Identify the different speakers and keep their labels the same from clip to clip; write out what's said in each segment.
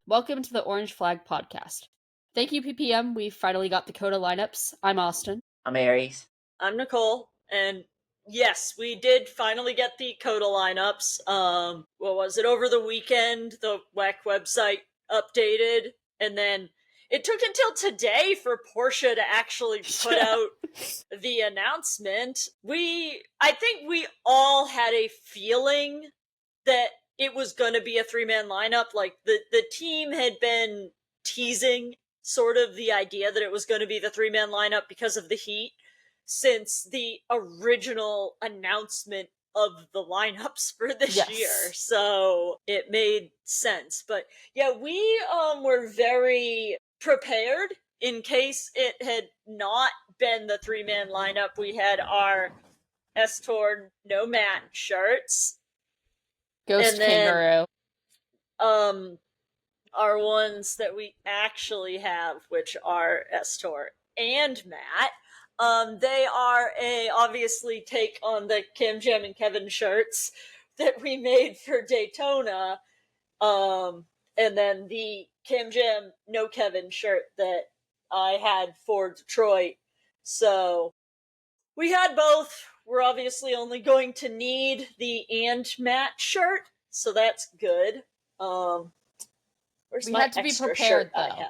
Speaker 1: Welcome to the Orange Flag Podcast. Thank you, PPM. We finally got the Coda lineups. I'm Austin.
Speaker 2: I'm Aries.
Speaker 3: I'm Nicole, and yes, we did finally get the Coda lineups. What was it, over the weekend? The WEC website updated, and then it took until today for Porsche to actually put out the announcement. I think we all had a feeling that it was going to be a three-man lineup. Like, the team had been teasing sort of the idea that it was going to be the three-man lineup because of the heat since the original announcement of the lineups for this year. So it made sense. But yeah, we were very prepared in case it had not been the three-man lineup. We had our S-Tour No Mat shirts.
Speaker 1: Ghost Kangaroo.
Speaker 3: Our ones that we actually have, which are S-Tour and Matt. They are a obviously take on the Kim Jam and Kevin shirts that we made for Daytona. And then the Kim Jam No Kevin shirt that I had for Detroit. So we had both. We're obviously only going to need the and Matt shirt, so that's good. Where's
Speaker 1: we
Speaker 3: my
Speaker 1: had to be
Speaker 3: extra
Speaker 1: prepared,
Speaker 3: shirt
Speaker 1: though.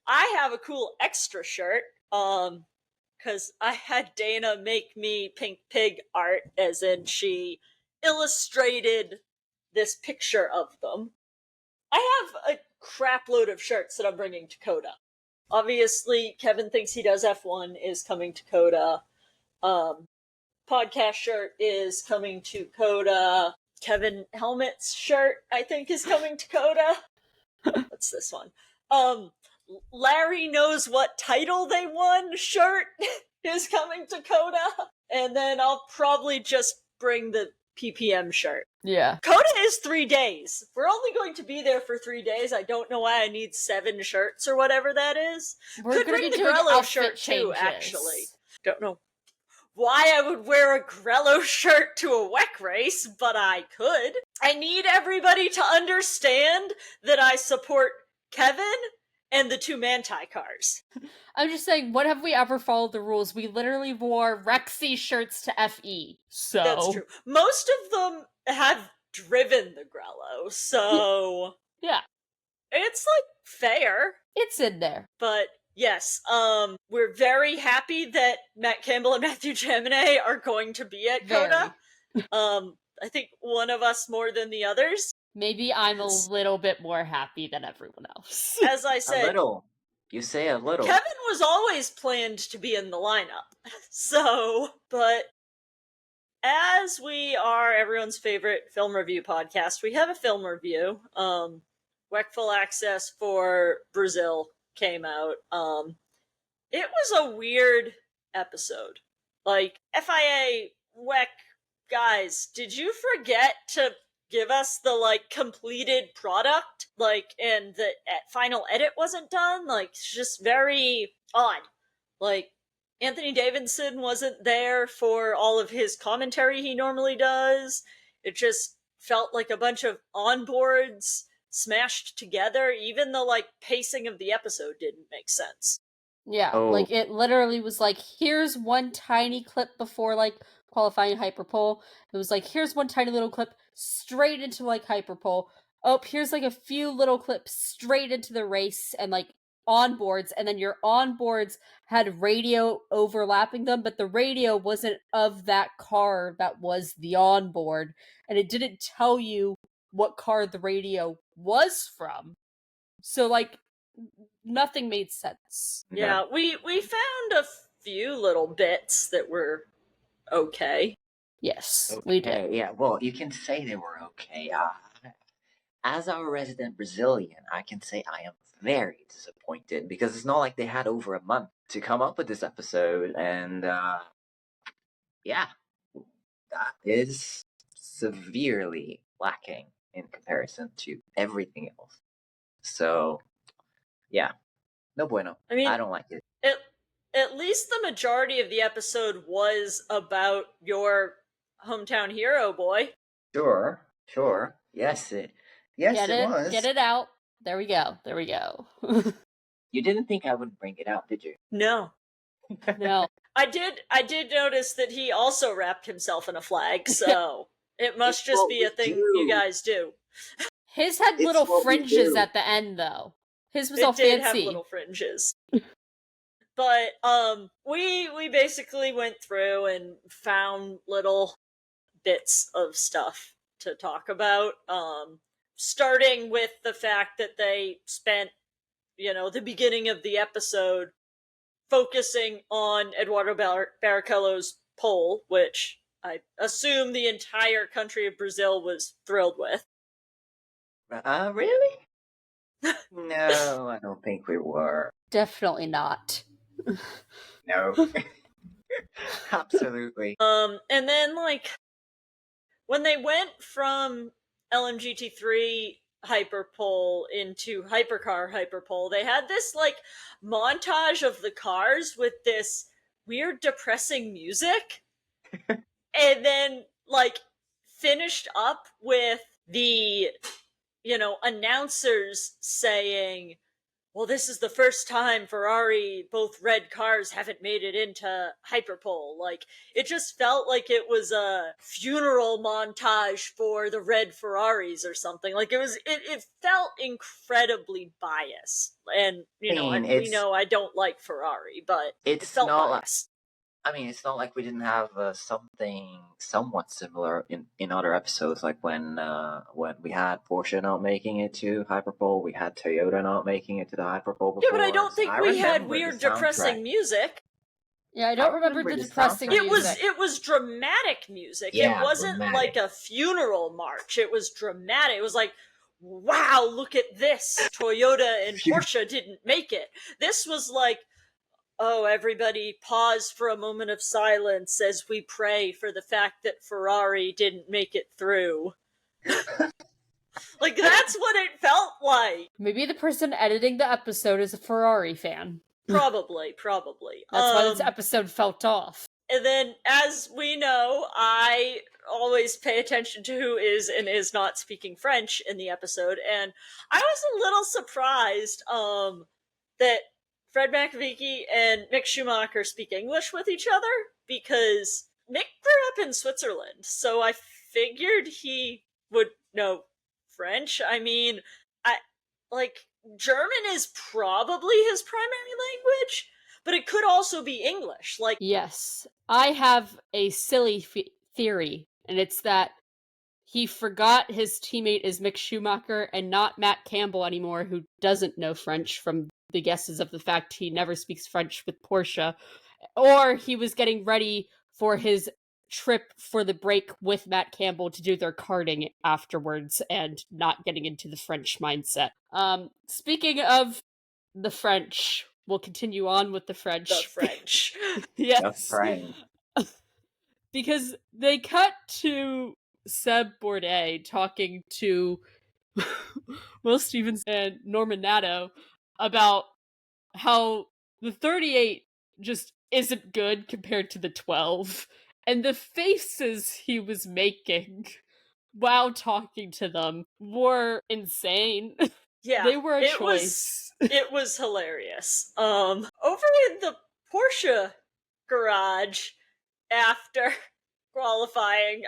Speaker 3: I have a cool extra shirt, because I had Dana make me Pink Pig art, as in she illustrated this picture of them. I have a crap load of shirts that I'm bringing to Coda. Obviously, Kevin Thinks He Does F1 is coming to Coda. Podcast shirt is coming to Coda. Kevin Helmet's shirt, I think, is coming to Coda. What's this one? Larry Knows What Title They Won shirt is coming to Coda. And then I'll probably just bring the PPM shirt.
Speaker 1: Yeah.
Speaker 3: Coda is 3 days. We're only going to be there for 3 days. I don't know why I need 7 shirts or whatever that is.
Speaker 1: We're
Speaker 3: Could bring the
Speaker 1: doing
Speaker 3: Grello
Speaker 1: outfit
Speaker 3: shirt
Speaker 1: changes.
Speaker 3: too, actually. Don't know why I would wear a Grello shirt to a WEC race, but I could. I need everybody to understand that I support Kevin and the 2 Manti cars.
Speaker 1: I'm just saying, when have we ever followed the rules? We literally wore Rexy shirts to FE. So
Speaker 3: that's true. Most of them have driven the Grello, so
Speaker 1: yeah,
Speaker 3: it's like fair.
Speaker 1: It's in there.
Speaker 3: But yes, we're very happy that Matt Campbell and Matthew Jaminet are going to be at Coda. I think one of us more than the others.
Speaker 1: Maybe I'm a little bit more happy than everyone else.
Speaker 3: As I said,
Speaker 2: a little. You say a little.
Speaker 3: Kevin was always planned to be in the lineup. So, but as we are everyone's favorite film review podcast, we have a film review. WEC Full Access for Brazil came out. It was a weird episode. Like, FIA, WEC, guys, did you forget to give us the, like, completed product? Like, and the final edit wasn't done? Like, it's just very odd. Like, Anthony Davidson wasn't there for all of his commentary he normally does. It just felt like a bunch of onboards smashed together. Even the, like, pacing of the episode didn't make sense.
Speaker 1: Yeah, like, it literally was like, here's one tiny clip before, like, qualifying Hyperpole. It was like, here's one tiny little clip straight into, like, Hyperpole. Oh, here's, like, a few little clips straight into the race and, like, onboards. And then your onboards had radio overlapping them, but the radio wasn't of that car that was the onboard. And it didn't tell you what car the radio was from. So, like, nothing made sense.
Speaker 3: Yeah, we found a few little bits that were okay.
Speaker 1: Yes, we did.
Speaker 2: Yeah, well, you can say they were okay. As our resident Brazilian, I can say I am very disappointed because it's not like they had over a month to come up with this episode, and yeah, that is severely lacking in comparison to everything else. So, yeah, no bueno.
Speaker 3: I mean,
Speaker 2: I don't like it.
Speaker 3: At least the majority of the episode was about your hometown hero, boy.
Speaker 2: Sure. Yes, it was.
Speaker 1: Get it out. There we go. There we go.
Speaker 2: You didn't think I would bring it out, did you?
Speaker 3: No.
Speaker 1: No.
Speaker 3: I did notice that he also wrapped himself in a flag, so it must
Speaker 2: It's
Speaker 3: just
Speaker 2: what
Speaker 3: be
Speaker 2: we
Speaker 3: a thing
Speaker 2: do.
Speaker 3: you guys do.
Speaker 1: His had
Speaker 2: It's
Speaker 1: little
Speaker 2: what we
Speaker 1: fringes
Speaker 2: do.
Speaker 1: at the end, though. His was all
Speaker 3: It did have
Speaker 1: fancy.
Speaker 3: little fringes. But we basically went through and found little bits of stuff to talk about. Starting with the fact that they spent, the beginning of the episode focusing on Eduardo Barrichello's poll, which I assume the entire country of Brazil was thrilled with.
Speaker 2: Really? No, I don't think we were.
Speaker 1: Definitely not.
Speaker 2: No. Absolutely.
Speaker 3: And then, when they went from LMGT3 Hyperpole into Hypercar Hyperpole, they had this, montage of the cars with this weird, depressing music. And then, finished up with the, announcers saying, well, this is the first time Ferrari, both red cars, haven't made it into Hyperpole. It just felt like it was a funeral montage for the red Ferraris or something. It felt incredibly biased. And, we know I don't like Ferrari, but it felt biased.
Speaker 2: It's not like we didn't have something somewhat similar in other episodes, like when we had Porsche not making it to Hyperpole, we had Toyota not making it to the Hyperpole before.
Speaker 3: Yeah, but I don't think we had weird, depressing music.
Speaker 1: Yeah, I don't remember the depressing music.
Speaker 3: It was dramatic music.
Speaker 2: Yeah,
Speaker 3: it wasn't like a funeral march. It was dramatic. It was like, wow, look at this. Toyota and Porsche didn't make it. This was like, oh, everybody pause for a moment of silence as we pray for the fact that Ferrari didn't make it through. That's what it felt like.
Speaker 1: Maybe the person editing the episode is a Ferrari fan.
Speaker 3: Probably.
Speaker 1: That's why this episode felt off.
Speaker 3: And then, as we know, I always pay attention to who is and is not speaking French in the episode, and I was a little surprised that Fred McVitie and Mick Schumacher speak English with each other, because Mick grew up in Switzerland, so I figured he would know French. German is probably his primary language, but it could also be English.
Speaker 1: Yes. I have a silly theory, and it's that he forgot his teammate is Mick Schumacher and not Matt Campbell anymore, who doesn't know French from the guesses of the fact he never speaks French with Porsche, or he was getting ready for his trip for the break with Matt Campbell to do their karting afterwards and not getting into the French mindset. Speaking of the French, we'll continue on with the French.
Speaker 3: The French.
Speaker 1: Yes.
Speaker 2: The French.
Speaker 1: Because they cut to Seb Bourdais talking to Will Stevens and Norman Nato about how the 38 just isn't good compared to the 12. And the faces he was making while talking to them were insane.
Speaker 3: Yeah.
Speaker 1: They were a choice.
Speaker 3: It was hilarious. Over in the Porsche garage after qualifying,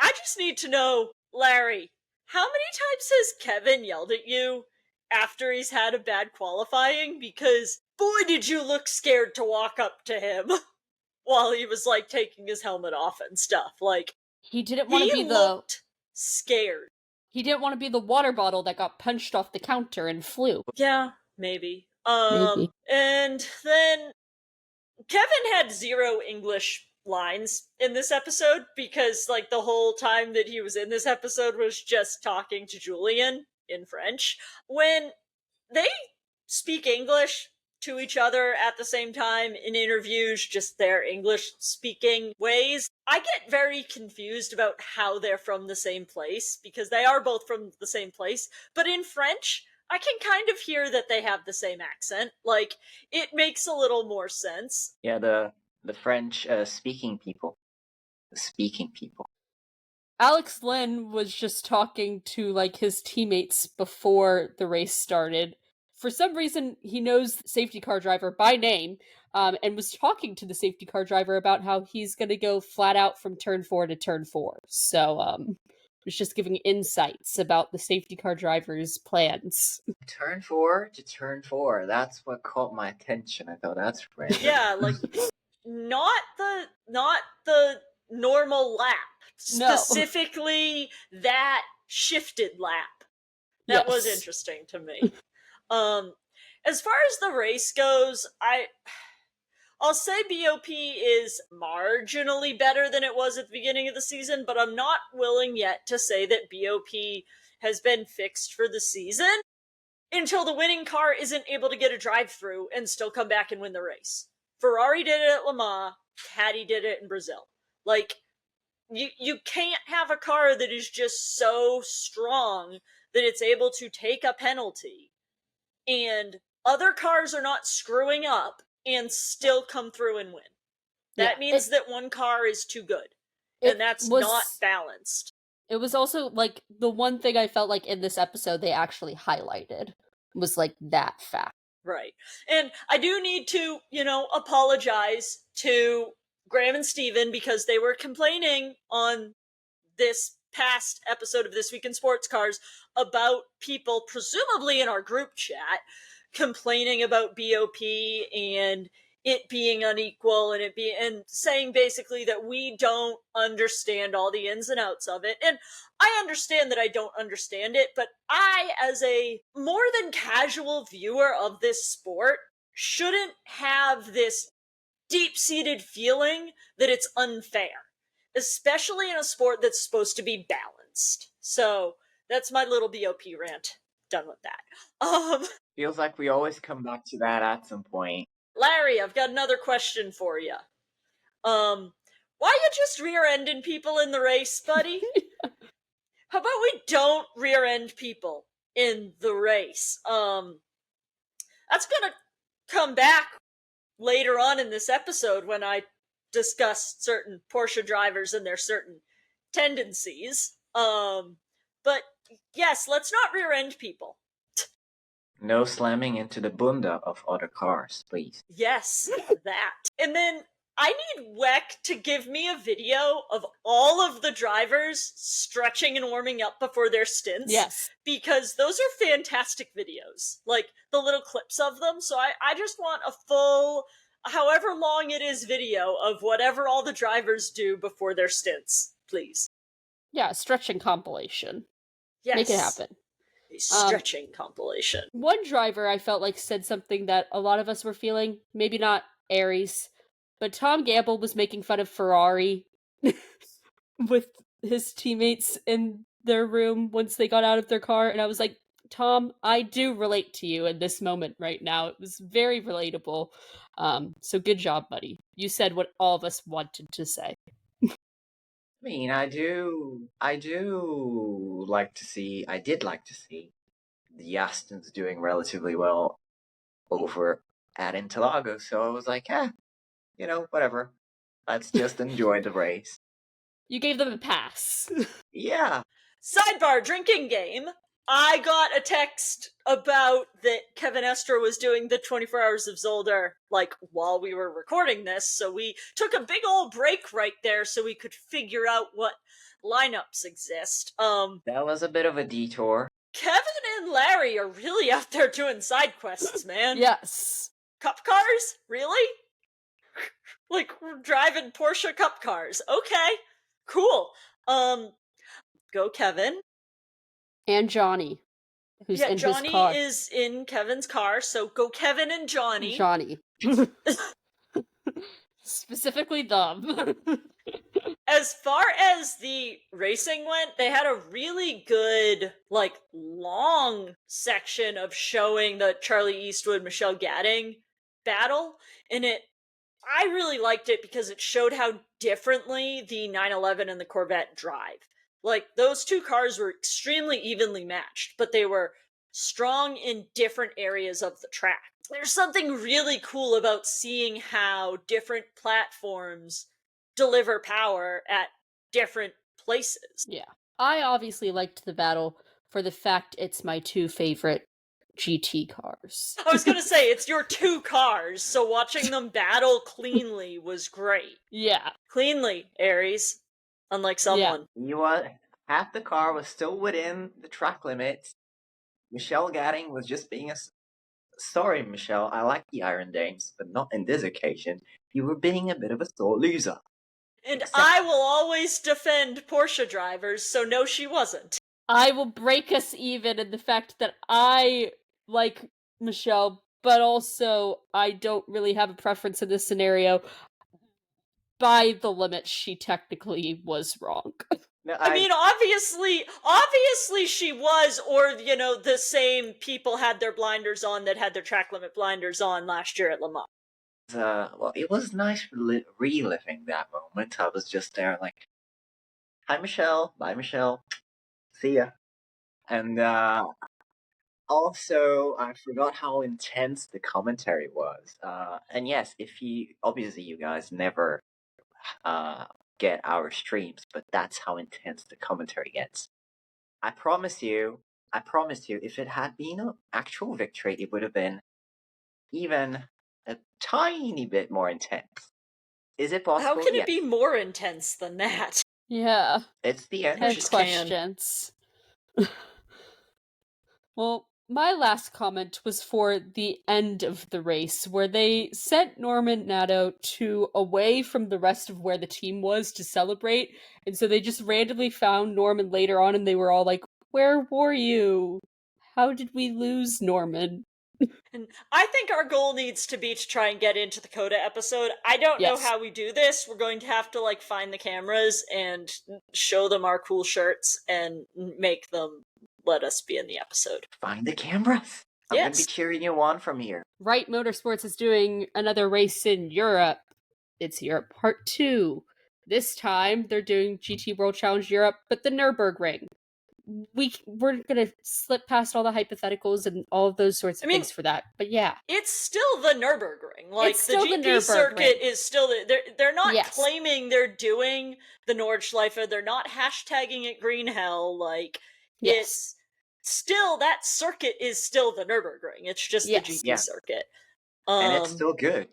Speaker 3: I just need to know, Larry, how many times has Kevin yelled at you after he's had a bad qualifying? Because boy, did you look scared to walk up to him while he was taking his helmet off and stuff.
Speaker 1: He didn't want to be
Speaker 3: looked scared.
Speaker 1: He didn't want to be the water bottle that got punched off the counter and flew.
Speaker 3: Yeah, maybe.
Speaker 1: Maybe.
Speaker 3: And then Kevin had 0 English lines in this episode, because the whole time that he was in this episode was just talking to Julian in French. When they speak English to each other at the same time in interviews, just their English speaking ways, I get very confused about how they're from the same place, because they are both from the same place, but in French I can kind of hear that they have the same accent. It makes a little more sense.
Speaker 2: Yeah, the French speaking people. The speaking people.
Speaker 1: Alex Lynn was just talking to like his teammates before the race started. For some reason, he knows the safety car driver by name, and was talking to the safety car driver about how he's going to go flat out from turn 4 to turn 4. So, was just giving insights about the safety car driver's plans.
Speaker 2: Turn 4 to turn 4. That's what caught my attention. I thought that's random.
Speaker 3: Yeah, like not the normal lap.
Speaker 1: No.
Speaker 3: Specifically that shifted lap. That was
Speaker 1: Yes.
Speaker 3: interesting to me. As far as the race goes, I'll say BOP is marginally better than it was at the beginning of the season, but I'm not willing yet to say that BOP has been fixed for the season until the winning car isn't able to get a drive-through and still come back and win the race. Ferrari did it at Le Mans, Caddy did it in Brazil. Like, you can't have a car that is just so strong that it's able to take a penalty and other cars are not screwing up and still come through and win. That means that one car is too good. And that's not balanced.
Speaker 1: It was also, like, the one thing I felt like in this episode they actually highlighted was, like, that fact.
Speaker 3: Right. And I do need to, apologize to Graham and Steven because they were complaining on this past episode of This Week in Sports Cars about people, presumably in our group chat, complaining about BOP and it being unequal and saying basically that we don't understand all the ins and outs of it. And I understand that I don't understand it, but I, as a more than casual viewer of this sport, shouldn't have this deep-seated feeling that it's unfair, especially in a sport that's supposed to be balanced. So that's my little BOP rant. Done with that.
Speaker 2: Feels like we always come back to that at some point.
Speaker 3: Larry, I've got another question for you. Why you just rear-ending people in the race, buddy? How about we don't rear-end people in the race? That's gonna come back later on in this episode when I discuss certain Porsche drivers and their certain tendencies. But yes, let's not rear-end people.
Speaker 2: No slamming into the bunda of other cars, please.
Speaker 3: Yes, that. And then I need WEC to give me a video of all of the drivers stretching and warming up before their stints.
Speaker 1: Yes.
Speaker 3: Because those are fantastic videos. Like, the little clips of them. So I just want a full, however long it is, video of whatever all the drivers do before their stints, please.
Speaker 1: Yeah, a stretching compilation.
Speaker 3: Yes.
Speaker 1: Make it happen.
Speaker 3: A stretching compilation.
Speaker 1: One driver I felt like said something that a lot of us were feeling, maybe not Aries, but Tom Gamble was making fun of Ferrari with his teammates in their room once they got out of their car, and I was like, Tom, I do relate to you in this moment right now. It was very relatable. So good job, buddy. You said what all of us wanted to say.
Speaker 2: I mean, I did like to see the Astons doing relatively well over at Interlagos, so I was like, whatever. Let's just enjoy the race.
Speaker 1: You gave them a pass.
Speaker 2: Yeah.
Speaker 3: Sidebar drinking game. I got a text about that Kevin Estre was doing the 24 Hours of Zolder, like, while we were recording this, so we took a big old break right there so we could figure out what lineups exist.
Speaker 2: That was a bit of a detour.
Speaker 3: Kevin and Larry are really out there doing side quests, man.
Speaker 1: Yes.
Speaker 3: Cup cars? Really? Like, we're driving Porsche cup cars. Okay, cool. Go Kevin.
Speaker 1: And Johnny, who's in
Speaker 3: Johnny
Speaker 1: his car.
Speaker 3: is in Kevin's car, so go Kevin and Johnny.
Speaker 1: Johnny. Specifically them.
Speaker 3: As far as the racing went, they had a really good, like, long section of showing the Charlie Eastwood, Michelle Gadding battle, and I really liked it because it showed how differently the 911 and the Corvette drive. Like, those two cars were extremely evenly matched, but they were strong in different areas of the track. There's something really cool about seeing how different platforms deliver power at different places.
Speaker 1: Yeah. I obviously liked the battle for the fact it's my two favorite GT cars.
Speaker 3: I was gonna say, it's your two cars, so watching them battle cleanly was great.
Speaker 1: Yeah.
Speaker 3: Cleanly, Aries. Unlike someone.
Speaker 2: You know what? Half the car was still within the track limits. Michelle Gadding was just being a. Sorry, Michelle, I like the Iron Dames, but not in this occasion. You were being a bit of a sore loser.
Speaker 3: And
Speaker 2: Except-
Speaker 3: I will always defend Porsche drivers, so no, she wasn't.
Speaker 1: I will break us even in the fact that I like Michelle, but also I don't really have a preference in this scenario. By the limit, she technically was wrong.
Speaker 2: No,
Speaker 3: I mean, obviously she was, or, you know, the same people had their blinders on that had their track limit blinders on last year at Le Mans.
Speaker 2: well, it was nice reliving that moment. I was just there like, hi, Michelle. Bye, Michelle. See ya. And also, I forgot how intense the commentary was. And yes, obviously you guys never get our streams, but that's how intense the commentary gets. I promise you, if it had been an actual victory, it would have been even a tiny bit more intense. Is it possible?
Speaker 3: How can
Speaker 2: Yes.
Speaker 3: it be more intense than that?
Speaker 1: Yeah.
Speaker 2: It's the end.
Speaker 1: Head
Speaker 3: just
Speaker 1: questions. Well, my last comment was for the end of the race, where they sent Norman Nato away from the rest of where the team was to celebrate, and so they just randomly found Norman later on, and they were all like, "Where were you? How did we lose Norman?"
Speaker 3: And I think our goal needs to be to try and get into the Coda episode. I don't know
Speaker 1: Yes.
Speaker 3: how we do this. We're going to have to, like, find the cameras and show them our cool shirts and make them let us be in the episode.
Speaker 2: Find the cameras. I'm gonna be
Speaker 3: Yes.
Speaker 2: cheering you on from here.
Speaker 1: Wright Motorsports is doing another race in Europe. It's Europe Part 2. This time, they're doing GT World Challenge Europe, but the Nürburgring. We're gonna slip past all the hypotheticals and all of those sorts of things for that, but yeah.
Speaker 3: It's still the Nürburgring. Like,
Speaker 1: It's
Speaker 3: the
Speaker 1: still the
Speaker 3: GP circuit
Speaker 1: Nürburgring.
Speaker 3: is still they're not
Speaker 1: Yes.
Speaker 3: claiming they're doing the Nordschleife. They're not hashtagging it Green Hell. Like,
Speaker 1: Yes.
Speaker 3: it's still, that circuit is still the Nürburgring. It's just
Speaker 1: Yes.
Speaker 3: the GP
Speaker 2: Yeah.
Speaker 3: circuit.
Speaker 2: And it's still good.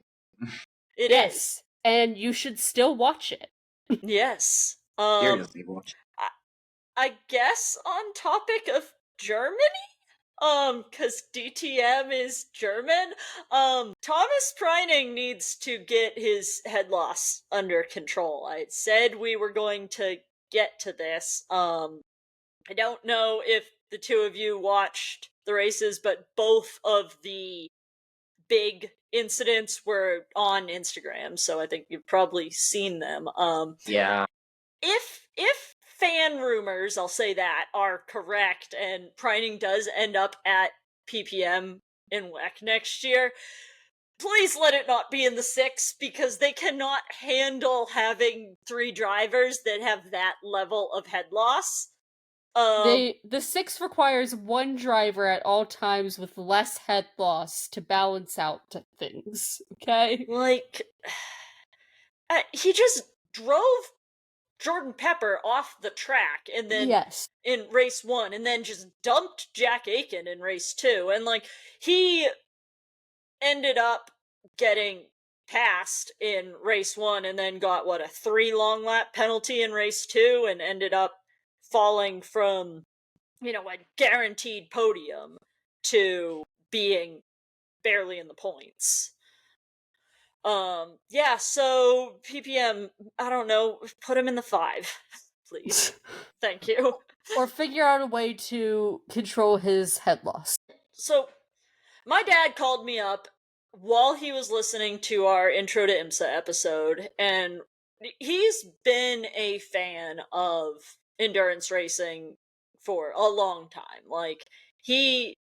Speaker 3: It is.
Speaker 1: Yes. And you should still watch it.
Speaker 3: Yes.
Speaker 2: Seriously, watch.
Speaker 3: I guess on topic of Germany? Cause DTM is German. Thomas Preining needs to get his head loss under control. I said we were going to get to this. I don't know if the two of you watched the races, but both of the big incidents were on Instagram, so I think you've probably seen them.
Speaker 2: Yeah.
Speaker 3: If fan rumors, I'll say that, are correct and Preining does end up at PPM in WEC next year, please let it not be in the 6, because they cannot handle having 3 drivers that have that level of head loss.
Speaker 1: The 6 requires one driver at all times with less head loss to balance out things, okay?
Speaker 3: Like, he just drove Jordan Pepper off the track, and then
Speaker 1: Yes.
Speaker 3: in race 1, and then just dumped Jack Aiken in race 2, and, like, he ended up getting passed in race 1, and then got, a 3 long lap penalty in race 2, and ended up falling from, a guaranteed podium to being barely in the points. Yeah, so PPM, I don't know, put him in the 5, please. Thank you.
Speaker 1: Or figure out a way to control his head loss.
Speaker 3: So, my dad called me up while he was listening to our Intro to IMSA episode, and he's been a fan of endurance racing for a long time. Like, he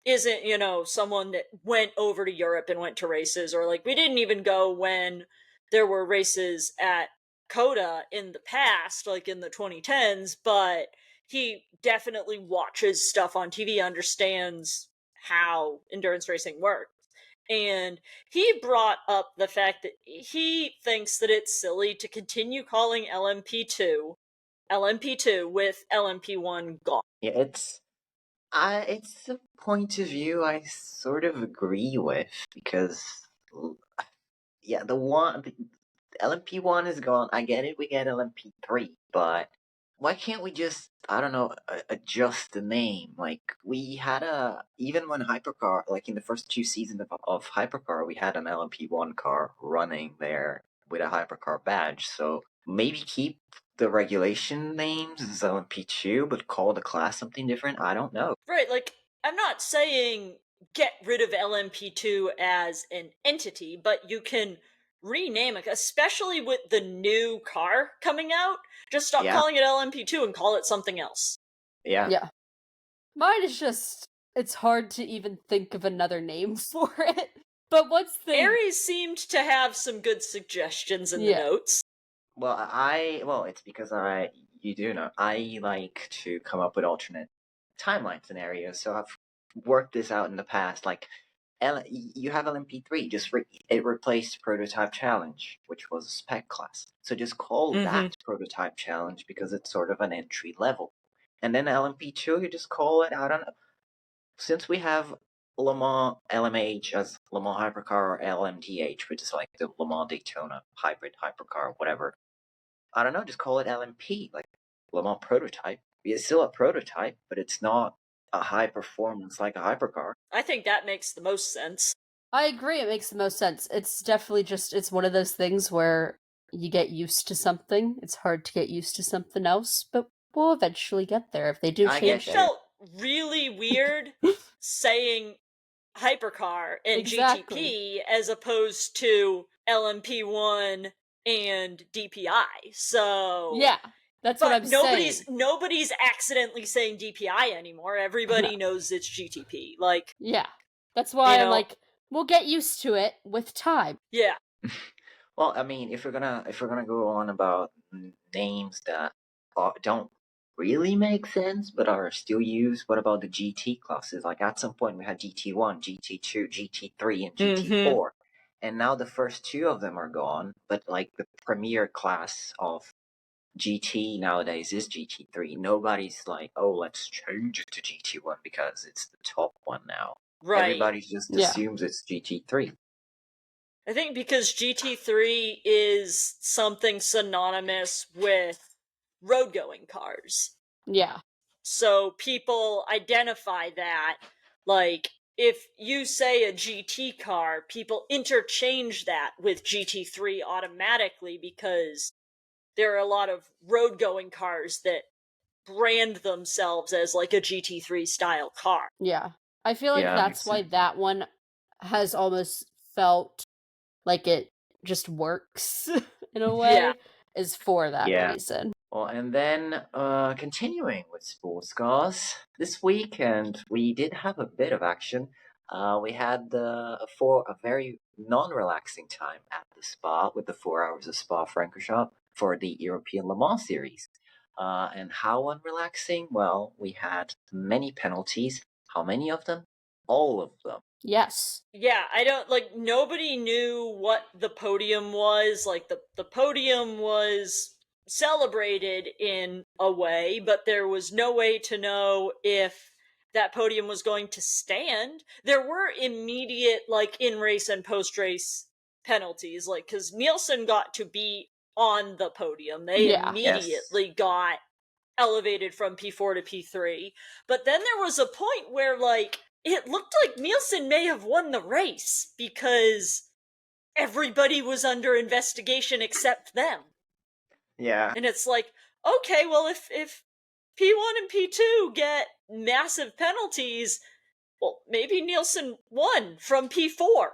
Speaker 3: isn't, someone that went over to Europe and went to races, or, like, we didn't even go when there were races at Coda in the past, like in the 2010s, but he definitely watches stuff on TV, understands how endurance racing works. And he brought up the fact that he thinks that it's silly to continue calling LMP2 LMP2 with LMP1 gone.
Speaker 2: Yeah, it's a point of view I sort of agree with because yeah, the LMP1 is gone. I get it, we get LMP3, but why can't we just, I don't know, adjust the name? Like, we had even when Hypercar, like in the first 2 seasons of Hypercar, we had an LMP1 car running there with a Hypercar badge, so maybe keep the regulation names as LMP2, but call the class something different? I don't know.
Speaker 3: Right, like, I'm not saying get rid of LMP2 as an entity, but you can rename it, especially with the new car coming out. Just stop
Speaker 2: Yeah,
Speaker 3: calling it LMP2 and call it something else.
Speaker 2: yeah.
Speaker 1: Yeah. Mine is just, it's hard to even think of another name for it. But once they.
Speaker 3: Aries seemed to have some good suggestions in the
Speaker 1: Yeah.
Speaker 3: notes.
Speaker 2: Well, it's because you do know, I like to come up with alternate timeline scenarios, so I've worked this out in the past. Like, you have LMP3, it replaced Prototype Challenge, which was a spec class. So just call that Prototype Challenge because it's sort of an entry level. And then LMP2, you just call it, I don't know, since we have Le Mans LMH as Le Mans Hypercar or LMDH, which is like the Le Mans Daytona hybrid hypercar, whatever. I don't know, just call it LMP, like Le Mans Prototype. It's still a prototype, but it's not a high performance like a hypercar.
Speaker 3: I think that makes the most sense.
Speaker 1: I agree, it makes the most sense. It's definitely just, it's one of those things where you get used to something. It's hard to get used to something else, but we'll eventually get there if they do
Speaker 2: I
Speaker 1: change
Speaker 2: get
Speaker 3: It
Speaker 1: it.
Speaker 2: there.
Speaker 3: felt really weird saying Hypercar and
Speaker 1: Exactly.
Speaker 3: GTP as opposed to LMP1 and DPI. So
Speaker 1: Yeah, that's what I'm
Speaker 3: but
Speaker 1: saying.
Speaker 3: nobody's accidentally saying DPI anymore. Everybody knows it's GTP. Like,
Speaker 1: Yeah, that's why I'm
Speaker 3: know,
Speaker 1: like, we'll get used to it with time.
Speaker 3: yeah.
Speaker 2: Well, I mean, if we're gonna go on about names that don't really make sense but are still used, what about the GT classes? Like at some point we had GT1, GT2, GT3, and GT4, and now the first two of them are gone. But like the premier class of GT nowadays is GT3. Nobody's like, oh, let's change it to GT1 because it's the top one now.
Speaker 3: Right.
Speaker 2: Everybody just
Speaker 1: Yeah.
Speaker 2: assumes it's GT3.
Speaker 3: I think because GT3 is something synonymous with road going cars.
Speaker 1: Yeah.
Speaker 3: So people identify that. Like, if you say a GT car, people interchange that with GT3 automatically because there are a lot of road going cars that brand themselves as like a GT3 style car.
Speaker 1: Yeah. I feel like
Speaker 2: Yeah,
Speaker 1: that's
Speaker 2: makes
Speaker 1: why
Speaker 2: sense.
Speaker 1: that one has almost felt like it just works in a way,
Speaker 3: Yeah.
Speaker 1: is for that
Speaker 2: Yeah.
Speaker 1: reason.
Speaker 2: Well, and then continuing with sports cars this weekend, we did have a bit of action. We had a very non-relaxing time at the Spa with the 4 hours of Spa-Francorchamps for the European Le Mans series. And how unrelaxing? Well, we had many penalties. How many of them? All of them.
Speaker 1: Yes.
Speaker 3: Yeah, I don't like nobody knew what the podium was. Like the podium was celebrated in a way, but there was no way to know if that podium was going to stand. There were immediate like in race and post race penalties, like cuz Nielsen got to be on the podium. They
Speaker 1: Yeah.
Speaker 3: immediately got elevated from P4 to P3. But then there was a point where like it looked like Nielsen may have won the race because everybody was under investigation except them.
Speaker 2: Yeah.
Speaker 3: And it's like, okay, well if P1 and P2 get massive penalties, well maybe Nielsen won from P4.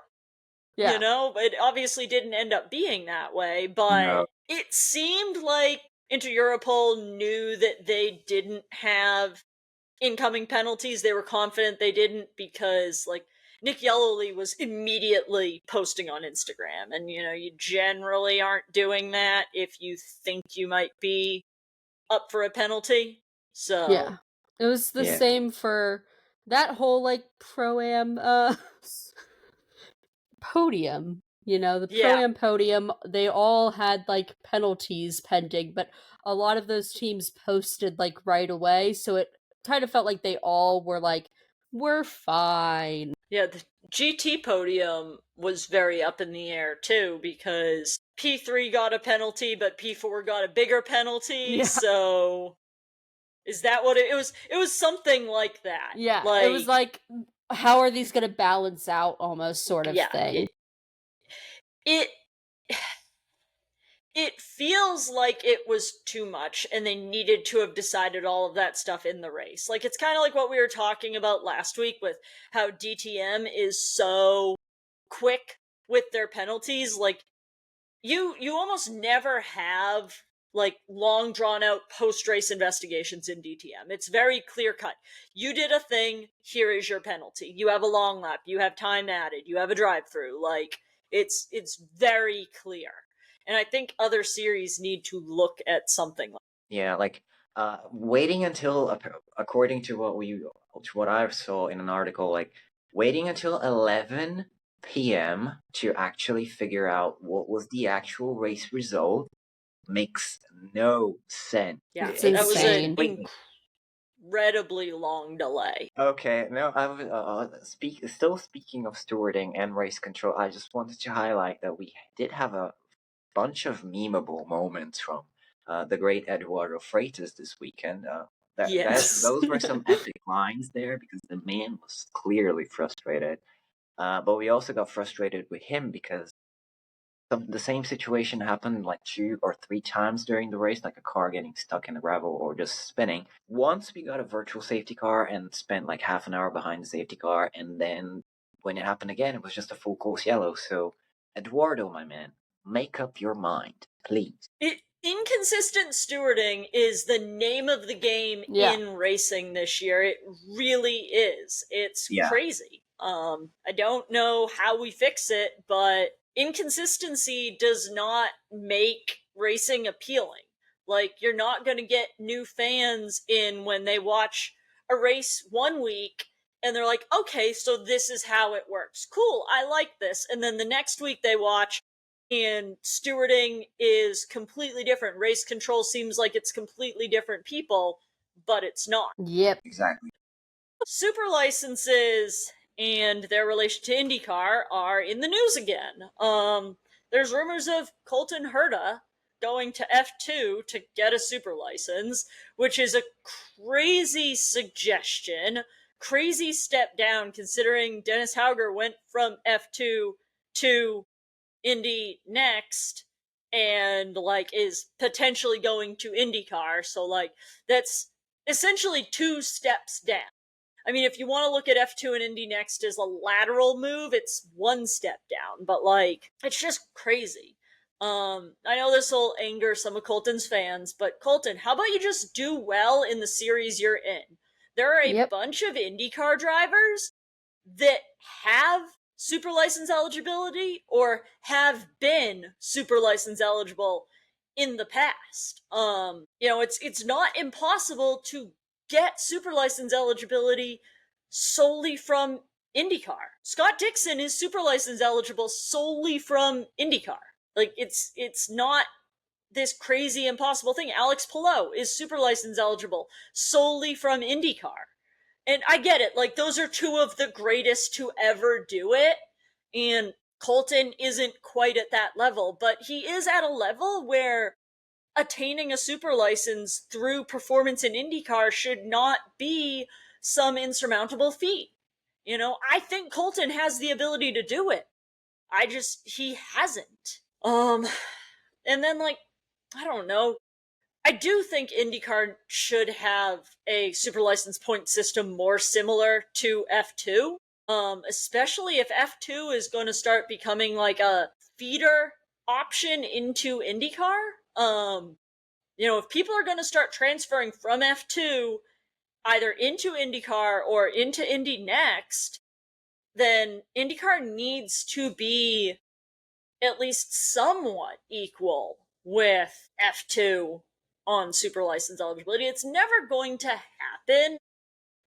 Speaker 1: Yeah.
Speaker 3: You know, it obviously didn't end up being that way, but
Speaker 2: No.
Speaker 3: it seemed like Inter Europol knew that they didn't have incoming penalties. They were confident they didn't because, like, Nick Yellowly was immediately posting on Instagram, and you know, you generally aren't doing that if you think you might be up for a penalty. So,
Speaker 1: Yeah. It was the
Speaker 2: Yeah.
Speaker 1: same for that whole like pro-am podium. You know, the
Speaker 3: Yeah.
Speaker 1: Pro-Am podium, they all had, like, penalties pending, but a lot of those teams posted, like, right away, so it kind of felt like they all were like, "We're fine."
Speaker 3: Yeah, the GT podium was very up in the air too because P3 got a penalty, but P4 got a bigger penalty.
Speaker 1: Yeah.
Speaker 3: So is that what it was? It was something like that.
Speaker 1: Yeah, it was like, how are these gonna balance out almost sort of
Speaker 3: yeah,
Speaker 1: thing.
Speaker 3: it it feels like it was too much and they needed to have decided all of that stuff in the race. Like it's kind of like what we were talking about last week with how DTM is so quick with their penalties. Like you almost never have like long drawn out post race investigations in DTM. It's very clear cut. You did a thing, here is your penalty. You have a long lap, you have time added, you have a drive through. Like it's very clear. And I think other series need to look at something like
Speaker 2: Yeah, like waiting until according to what I saw in an article, like waiting until 11 p.m. to actually figure out what was the actual race result makes no sense.
Speaker 3: yeah,
Speaker 1: It's
Speaker 3: that was an
Speaker 1: insane.
Speaker 3: incredibly long delay.
Speaker 2: Okay, no, still speaking of stewarding and race control, I just wanted to highlight that we did have a bunch of memeable moments from the great Eduardo Freitas this weekend.
Speaker 3: Yes.
Speaker 2: Those were some epic lines there because the man was clearly frustrated. But we also got frustrated with him because the same situation happened like 2 or 3 times during the race, like a car getting stuck in the gravel or just spinning. Once we got a virtual safety car and spent like half an hour behind the safety car, and then when it happened again, it was just a full course yellow. So, Eduardo, my man, make up your mind, please.
Speaker 3: Inconsistent stewarding is the name of the game
Speaker 1: Yeah.
Speaker 3: in racing this year. It really is. It's
Speaker 2: Yeah.
Speaker 3: crazy. I don't know how we fix it, but inconsistency does not make racing appealing. Like, you're not going to get new fans in when they watch a race one week and they're like, okay, so this is how it works. Cool, I like this. And then the next week they watch and stewarding is completely different. Race control seems like it's completely different people, but it's not.
Speaker 1: Yep.
Speaker 2: Exactly.
Speaker 3: Super licenses and their relation to IndyCar are in the news again. There's rumors of Colton Herta going to F2 to get a super license, which is a crazy suggestion, crazy step down considering Dennis Hauger went from F2 to Indy next and like is potentially going to IndyCar. So like that's essentially 2 steps down. I mean, if you want to look at F2 and Indy next as a lateral move, it's 1 step down, but like it's just crazy. I know this will anger some of Colton's fans, but Colton, how about you just do well in the series you're in? There are a bunch of IndyCar drivers that have super license eligibility or have been super license eligible in the past. It's not impossible to get super license eligibility solely from IndyCar. Scott Dixon is super license eligible solely from IndyCar. Like it's not this crazy impossible thing. Alex Palou is super license eligible solely from IndyCar. And I get it. Like, those are 2 of the greatest to ever do it. And Colton isn't quite at that level, but he is at a level where attaining a super license through performance in IndyCar should not be some insurmountable feat. I think Colton has the ability to do it. He hasn't. And then, like, I don't know. I do think IndyCar should have a super license point system more similar to F2, especially if F2 is going to start becoming like a feeder option into IndyCar. If people are going to start transferring from F2 either into IndyCar or into Indy Next, then IndyCar needs to be at least somewhat equal with F2 on super license eligibility. It's never going to happen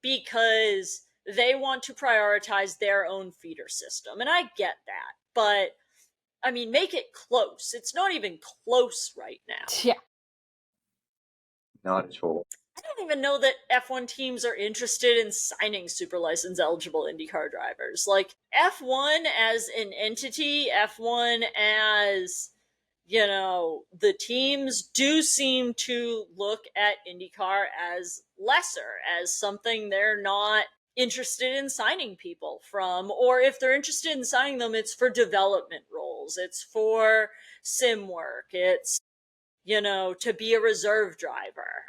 Speaker 3: because they want to prioritize their own feeder system. And I get that. But I mean, make it close. It's not even close right now.
Speaker 1: Yeah.
Speaker 2: Not at all.
Speaker 3: I don't even know that F1 teams are interested in signing super license eligible IndyCar drivers. Like, F1 as an entity, F1 as, the teams do seem to look at IndyCar as lesser, as something they're not interested in signing people from. Or if they're interested in signing them, it's for development roles, it's for sim work, it's to be a reserve driver.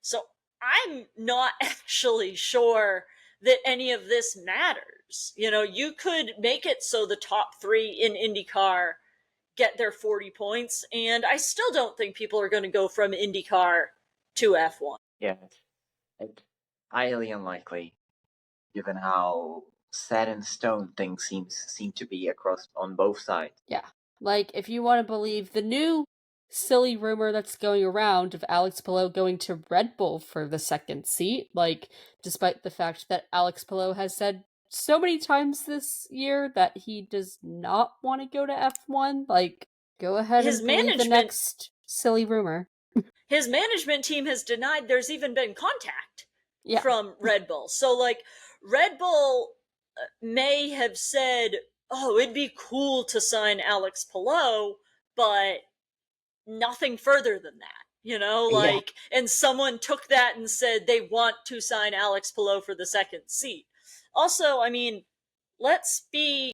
Speaker 3: So I'm not actually sure that any of this matters. You could make it so the top 3 in IndyCar get their 40 points, and I still don't think people are going to go from IndyCar to F1.
Speaker 2: Yeah, it's highly unlikely, given how set in stone things seem to be across on both sides.
Speaker 1: Yeah. Like, if you want to believe the new silly rumor that's going around of Alex Palou going to Red Bull for the second seat, like, despite the fact that Alex Palou has said so many times this year that he does not want to go to F1, like, go ahead
Speaker 3: His
Speaker 1: and believe the
Speaker 3: management-
Speaker 1: next silly rumor.
Speaker 3: His management team has denied there's even been contact
Speaker 1: Yeah.
Speaker 3: from Red Bull. So, like, Red Bull may have said, oh, it'd be cool to sign Alex Palou, but nothing further than that, and someone took that and said they want to sign Alex Palou for the second seat. Also, I mean, let's be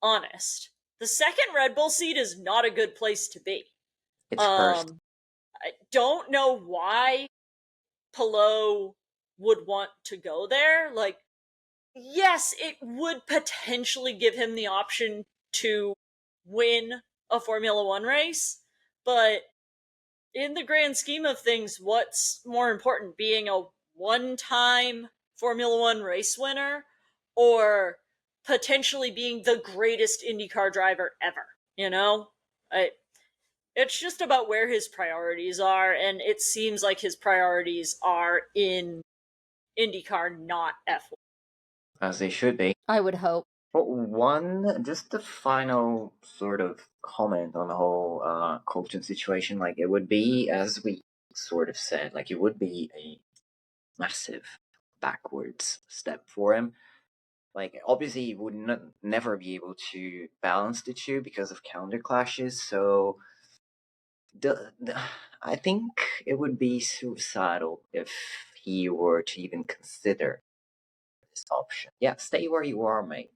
Speaker 3: honest. The second Red Bull seat is not a good place to be.
Speaker 2: It's first.
Speaker 3: I don't know why Palou would want to go there. Like, yes, it would potentially give him the option to win a Formula One race, but in the grand scheme of things, what's more important, being a one-time Formula One race winner or potentially being the greatest IndyCar driver ever? It's just about where his priorities are, and it seems like his priorities are in IndyCar, not F1.
Speaker 2: As they should be.
Speaker 1: I would hope.
Speaker 2: But just a final sort of comment on the whole Colton situation, like, it would be, as we sort of said, like, it would be a massive backwards step for him. Like, obviously he would never be able to balance the two because of counter clashes, so I think it would be suicidal if he were to even consider this option. Yeah, stay where you are, mate.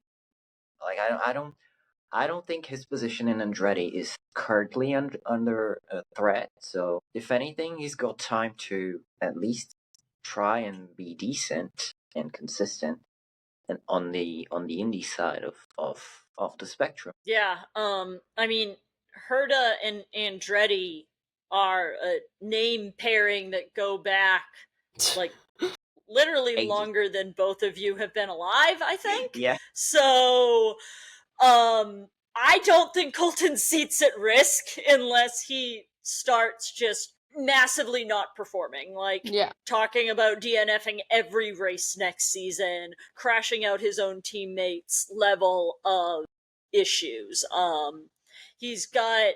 Speaker 2: Like, I don't think his position in Andretti is currently under threat. So, if anything, he's got time to at least try and be decent and consistent, and on the indie side of the spectrum.
Speaker 3: Yeah, I mean, Herta and Andretti are a name pairing that go back, like, literally
Speaker 2: Ages.
Speaker 3: longer than both of you have been alive, I think.
Speaker 2: Yeah.
Speaker 3: So, I don't think Colton's seat's at risk unless he starts just massively not performing. Like,
Speaker 1: Yeah.
Speaker 3: talking about DNFing every race next season, crashing out his own teammates' level of issues. He's got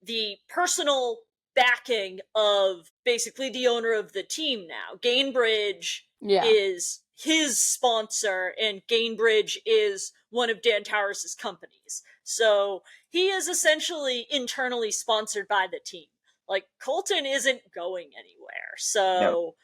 Speaker 3: the personal backing of basically the owner of the team now. Gainbridge
Speaker 1: Yeah.
Speaker 3: is his sponsor, and Gainbridge is one of Dan Towers' companies. So he is essentially internally sponsored by the team. Like, Colton isn't going anywhere. So,
Speaker 2: No.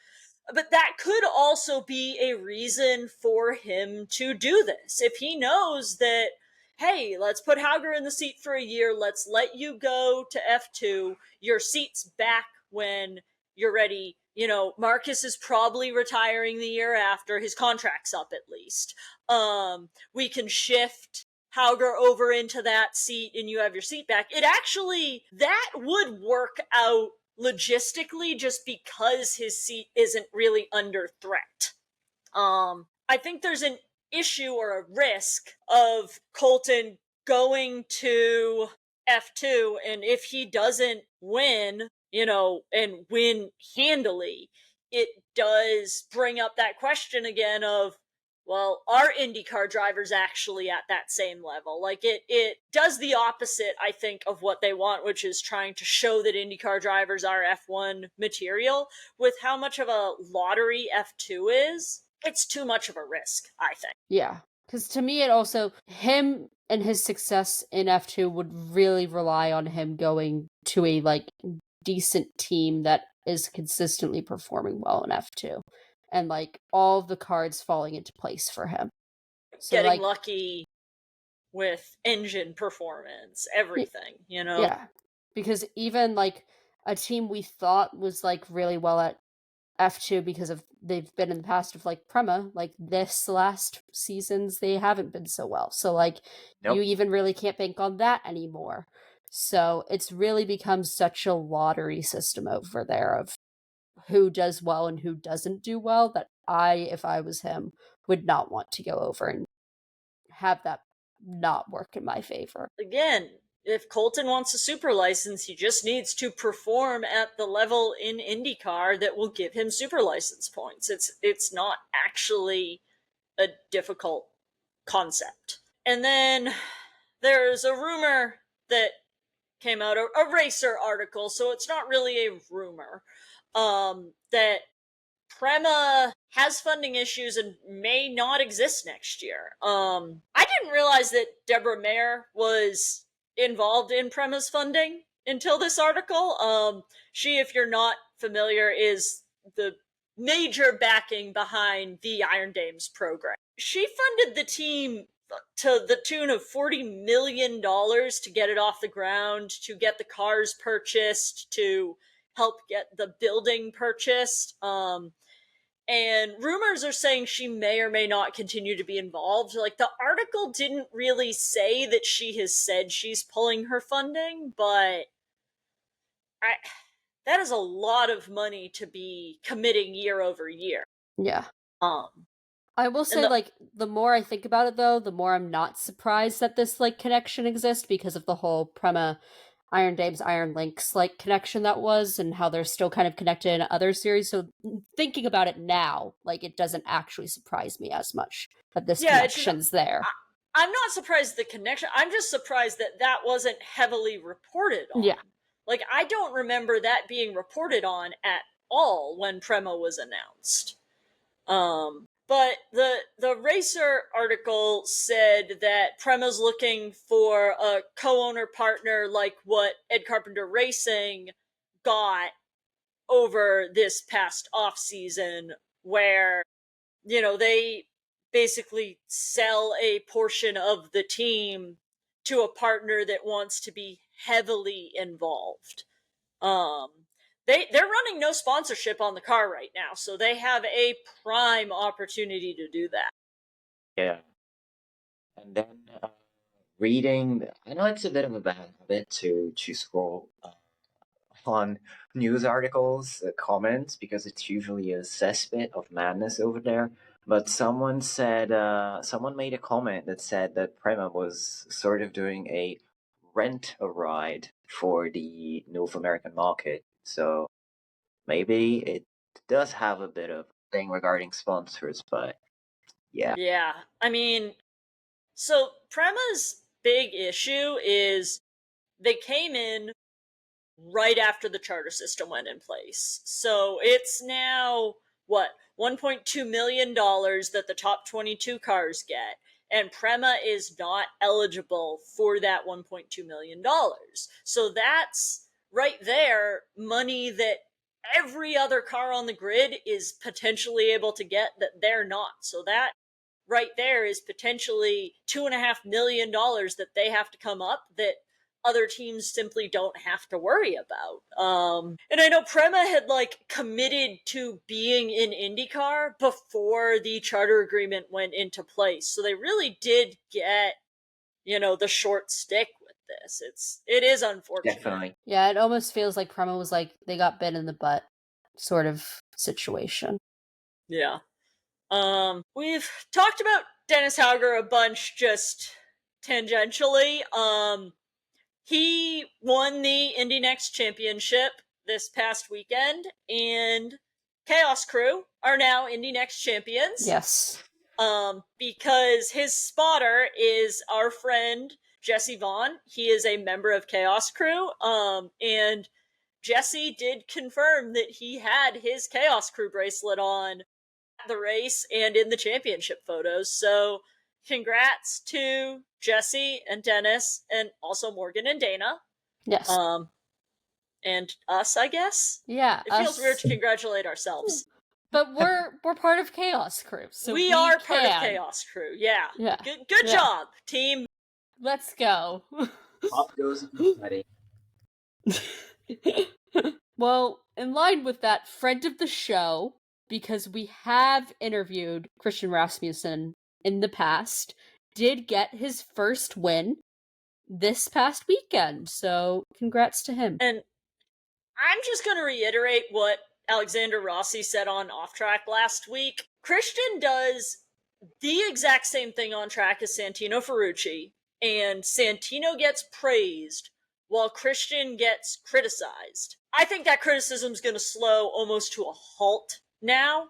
Speaker 3: But that could also be a reason for him to do this. If he knows that, hey, let's put Hauger in the seat for a year, let's let you go to F2, your seat's back when you're ready. Marcus is probably retiring the year after, his contract's up at least. We can shift Hauger over into that seat and you have your seat back. That would work out logistically just because his seat isn't really under threat. I think there's an issue or a risk of Colton going to F2, and if he doesn't win, and win handily, it does bring up that question again of, well, are IndyCar drivers actually at that same level? Like, it does the opposite, I think, of what they want, which is trying to show that IndyCar drivers are F1 material. With how much of a lottery F2 is, it's too much of a risk, I think.
Speaker 1: Yeah. Because to me, it also, him and his success in F2 would really rely on him going to a, like, decent team that is consistently performing well in F2. And, like, all of the cards falling into place for him. So,
Speaker 3: Getting
Speaker 1: like,
Speaker 3: lucky with engine performance, everything, you know?
Speaker 1: yeah. Because even, like, a team we thought was, like, really well at F2 because of they've been in the past of, like, Prema, like, this last seasons, they haven't been so well. So, like,
Speaker 2: Nope.
Speaker 1: you even really can't bank on that anymore. So it's really become such a lottery system over there of who does well and who doesn't do well that if I was him, would not want to go over and have that not work in my favor.
Speaker 3: Again, if Colton wants a super license, he just needs to perform at the level in IndyCar that will give him super license points. It's not actually a difficult concept. And then there's a rumor that came out, a Racer article, so it's not really a rumor, that Prema has funding issues and may not exist next year. I didn't realize that Deborah Mayer was involved in Prema's funding until this article. She, if you're not familiar, is the major backing behind the Iron Dames program. She funded the team to the tune of $40 million to get it off the ground, to get the cars purchased, to help get the building purchased. And rumors are saying she may or may not continue to be involved. Like, the article didn't really say that she has said she's pulling her funding, but that is a lot of money to be committing year over year.
Speaker 1: Yeah.
Speaker 3: I
Speaker 1: will say, like, the more I think about it, though, the more I'm not surprised that this, like, connection exists because of the whole Prema Iron Dames, Iron Lynx, like, connection that was, and how they're still kind of connected in other series. So thinking about it now, like, it doesn't actually surprise me as much that this connection's there.
Speaker 3: I'm not surprised the connection. I'm just surprised that that wasn't heavily reported on.
Speaker 1: Yeah.
Speaker 3: Like, I don't remember that being reported on at all when Prema was announced. But the Racer article said that Prema's looking for a co-owner partner like what Ed Carpenter Racing got over this past off season, where, you know, they basically sell a portion of the team to a partner that wants to be heavily involved. They're running no sponsorship on the car right now, so they have a prime opportunity to do that.
Speaker 2: Yeah. And then reading, I know it's a bit of a bad habit to scroll on news articles, comments, because it's usually a cesspit of madness over there. But someone made a comment that said that Prema was sort of doing a rent-a-ride for the North American market. So maybe it does have a bit of thing regarding sponsors, but yeah.
Speaker 3: Yeah, I mean, so Prema's big issue is they came in right after the charter system went in place. So it's now, what, $1.2 million that the top 22 cars get. And Prema is not eligible for that $1.2 million. So that's right there money that every other car on the grid is potentially able to get that they're not. So that right there is potentially $2.5 million that they have to come up that other teams simply don't have to worry about. And I know Prema had like committed to being in IndyCar before the charter agreement went into place. So they really did get, you know, the short stick with this. It is unfortunate.
Speaker 2: Definitely.
Speaker 1: Yeah, it almost feels like Prema was like they got bit in the butt sort of situation.
Speaker 3: Yeah. We've talked about Dennis Hauger a bunch just tangentially. He won the Indy Next Championship this past weekend, and Chaos Crew are now Indy Next champions.
Speaker 1: Yes.
Speaker 3: because his spotter is our friend Jesse Vaughn. He is a member of Chaos Crew, and Jesse did confirm that he had his Chaos Crew bracelet on at the race and in the championship photos. So congrats to Jesse and Dennis, and also Morgan and Dana.
Speaker 1: Yes.
Speaker 3: And us, I guess.
Speaker 1: Yeah.
Speaker 3: It feels weird to congratulate ourselves.
Speaker 1: But we're part of Chaos Crew, so
Speaker 3: we are part of Chaos Crew. Yeah.
Speaker 1: Yeah.
Speaker 3: Good job, team.
Speaker 1: Let's go.
Speaker 2: Pop goes buddy.
Speaker 1: Well, in line with that, friend of the show, because we have interviewed Christian Rasmussen in the past, did get his first win this past weekend. So congrats to him.
Speaker 3: And I'm just going to reiterate what Alexander Rossi said on Off Track last week. Christian does the exact same thing on track as Santino Ferrucci, and Santino gets praised while Christian gets criticized. I think that criticism's going to slow almost to a halt now,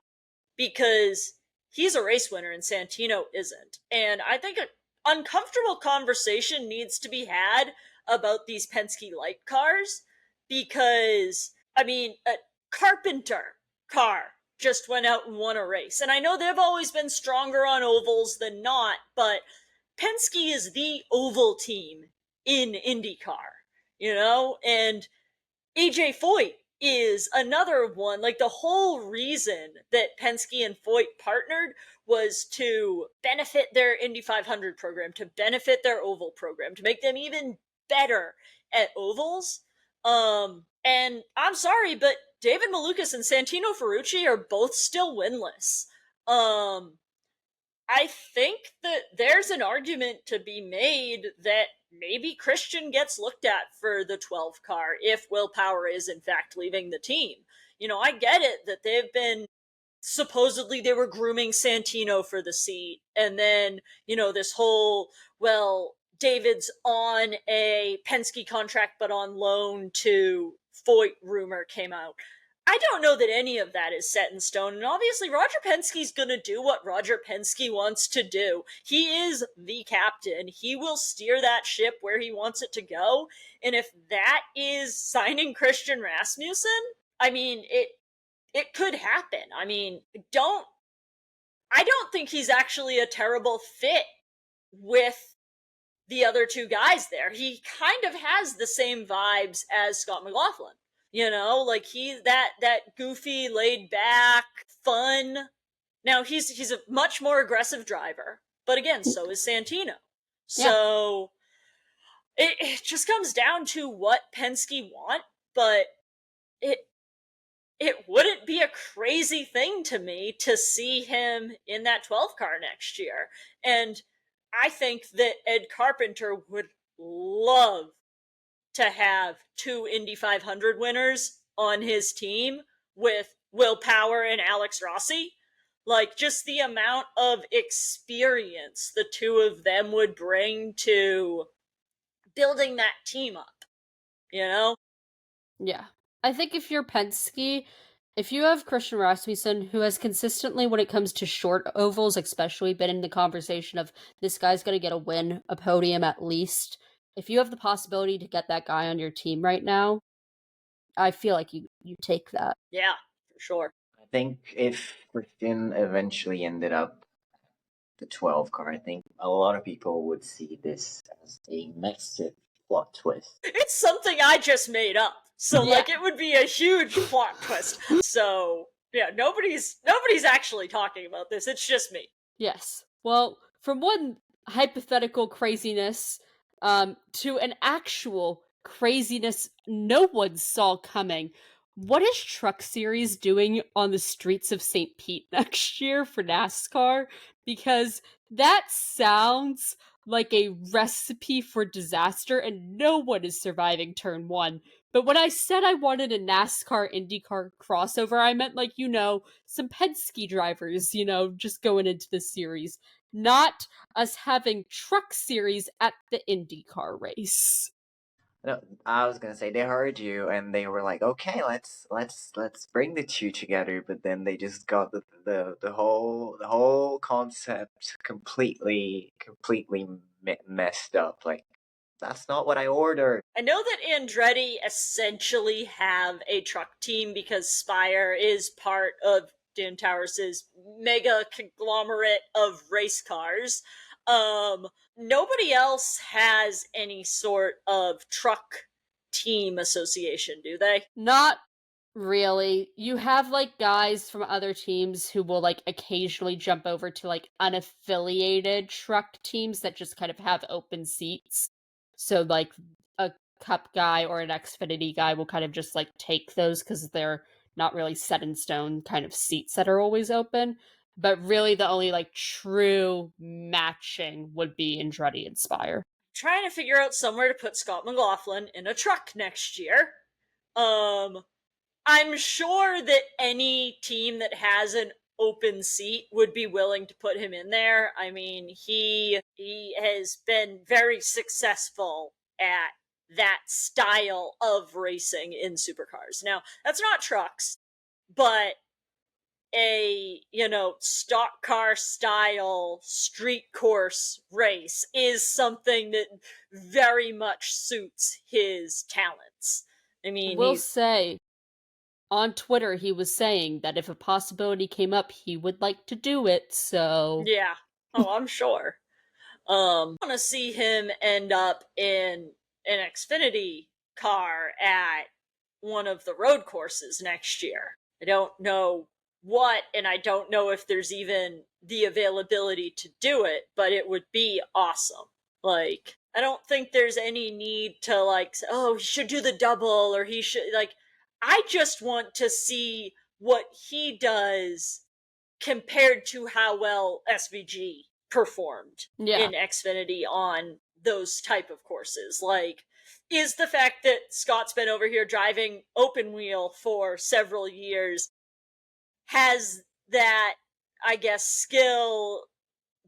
Speaker 3: because he's a race winner and Santino isn't. And I think an uncomfortable conversation needs to be had about these Penske light cars, because, I mean, a Carpenter car just went out and won a race. And I know they've always been stronger on ovals than not, but Penske is the oval team in IndyCar, you know? And AJ Foyt is another one. Like, the whole reason that Penske and Foyt partnered was to benefit their Indy 500 program, to benefit their oval program, to make them even better at ovals. And I'm sorry, but David Malukas and Santino Ferrucci are both still winless. I think that there's an argument to be made that maybe Christian gets looked at for the 12 car if Will Power is in fact leaving the team. You know, I get it that they've been, supposedly they were grooming Santino for the seat, and then, you know, this whole, well, David's on a Penske contract but on loan to Foyt rumor came out. I don't know that any of that is set in stone, and obviously Roger Penske's gonna do what Roger Penske wants to do. He is the captain. He will steer that ship where he wants it to go, and if that is signing Christian Rasmussen, I mean, it could happen. I mean, I don't think he's actually a terrible fit with the other two guys there. He kind of has the same vibes as Scott McLaughlin. You know, like he's that goofy, laid back, fun. Now he's a much more aggressive driver, but again, so is Santino. So it just comes down to what Penske want, but it wouldn't be a crazy thing to me to see him in that 12 car next year. And I think that Ed Carpenter would love to have two Indy 500 winners on his team with Will Power and Alex Rossi. Like, just the amount of experience the two of them would bring to building that team up, you know?
Speaker 1: Yeah. I think if you're Penske, if you have Christian Rasmussen, who has consistently, when it comes to short ovals especially, been in the conversation of this guy's going to get a win, a podium at least, if you have the possibility to get that guy on your team right now, I feel like you take that.
Speaker 3: Yeah, for sure.
Speaker 2: I think if Christian eventually ended up the 12 car, I think a lot of people would see this as a massive plot twist.
Speaker 3: It's something I just made up. So, like, it would be a huge plot twist. So, yeah, nobody's actually talking about this. It's just me.
Speaker 1: Yes. Well, from one hypothetical craziness to an actual craziness no one saw coming. What is Truck Series doing on the streets of St. Pete next year for NASCAR? Because that sounds like a recipe for disaster, and no one is surviving turn one. But when I said I wanted a NASCAR IndyCar crossover, I meant, like, you know, some Penske drivers, you know, just going into the series. Not us having Truck Series at the IndyCar race.
Speaker 2: No, I was gonna say they heard you and they were like, okay, let's bring the two together. But then they just got the whole concept completely messed up. Like that's not what I ordered.
Speaker 3: I know that Andretti essentially have a truck team because Spire is part of Dan Towers' mega conglomerate of race cars. Um, Nobody else has any sort of truck team association, do they?
Speaker 1: Not really. You have like guys from other teams who will like occasionally jump over to like unaffiliated truck teams that just kind of have open seats. So like a Cup guy or an Xfinity guy will kind of just like take those because they're not really set in stone kind of seats that are always open. But really the only like true matching would be Andretti and Spire.
Speaker 3: Trying to figure out somewhere to put Scott McLaughlin in a truck next year. Um, I'm sure that any team that has an open seat would be willing to put him in there. I mean, he has been very successful at that style of racing in supercars. Now, that's not trucks, but a, stock car style street course race is something that very much suits his talents. I mean,
Speaker 1: Will
Speaker 3: he's
Speaker 1: say on Twitter he was saying that if a possibility came up, he would like to do it. So
Speaker 3: yeah. Oh, I'm sure. I want to see him end up in an Xfinity car at one of the road courses next year. I don't know what, and I don't know if there's even the availability to do it, but it would be awesome. Like, I don't think there's any need to, like, oh, he should do the double, or he should, like, I just want to see what he does compared to how well SVG performed
Speaker 1: yeah.
Speaker 3: in Xfinity on those type of courses. Like, is the fact that Scott's been over here driving open wheel for several years, has that, I guess, skill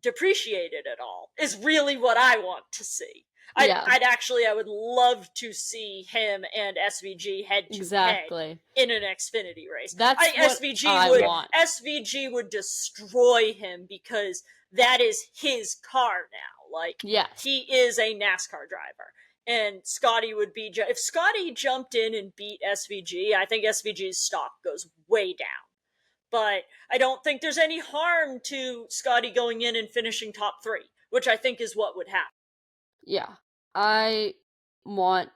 Speaker 3: depreciated at all? Is really what I want to see.
Speaker 1: Yeah.
Speaker 3: I would love to see him and SVG head to head
Speaker 1: Exactly.
Speaker 3: in an Xfinity race.
Speaker 1: That's what I want.
Speaker 3: SVG would destroy him because that is his car now. Like,
Speaker 1: Yes.
Speaker 3: he is a NASCAR driver. And Scotty would be, if Scotty jumped in and beat SVG, I think SVG's stock goes way down. But I don't think there's any harm to Scotty going in and finishing top 3, which I think is what would happen.
Speaker 1: Yeah. I want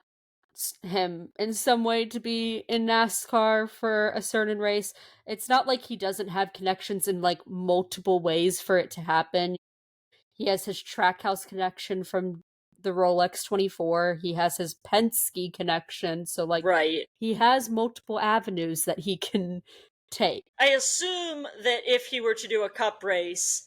Speaker 1: him in some way to be in NASCAR for a certain race. It's not like he doesn't have connections in like multiple ways for it to happen. He has his Trackhouse connection from the Rolex 24. He has his Penske connection. So like
Speaker 3: Right.
Speaker 1: he has multiple avenues that he can take.
Speaker 3: I assume that if he were to do a cup race,